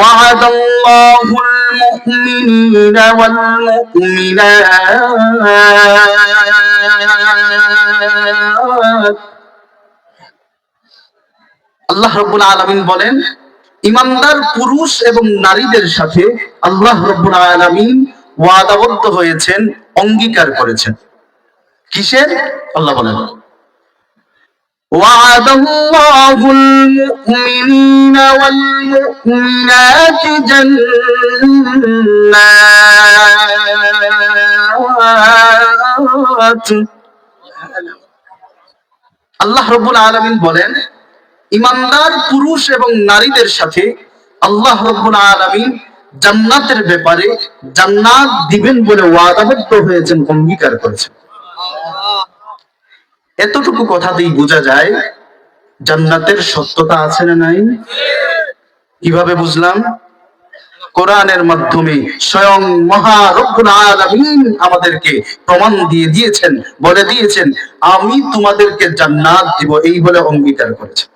وعد الله المؤمنين والمؤمنات আল্লাহ রাব্বুল আলামিন বলেন ঈমানদার পুরুষ এবং নারীদের সাথে আল্লাহ রাব্বুল আলামিন ওয়াদাবদ্ধ হয়েছেন, অঙ্গীকার করেছেন। কিসের? আল্লাহ বলেন وعد الله المؤمنين والمؤمنات جنات আল্লাহ রাব্বুল আলামিন বলেন ঈমানদার পুরুষ এবং নারীদের সাথে আল্লাহ রাব্বুল আলামিন জান্নাতের ব্যাপারে জান্নাত দিবেন বলে ওয়াদাবদ্ধ হয়েছেন, অঙ্গীকার করেছেন। এতটুকু কথাতেই বোঝা যায় জান্নাতের সত্যতা আছে না নাই? কিভাবে বুঝলাম? কোরআনের মাধ্যমে স্বয়ং মহা রব্বুল আলামিন আমাদেরকে প্রমাণ দিয়ে দিয়েছেন, বলে দিয়েছেন আমি তোমাদেরকে জান্নাত দিব, এই বলে অঙ্গীকার করেছেন।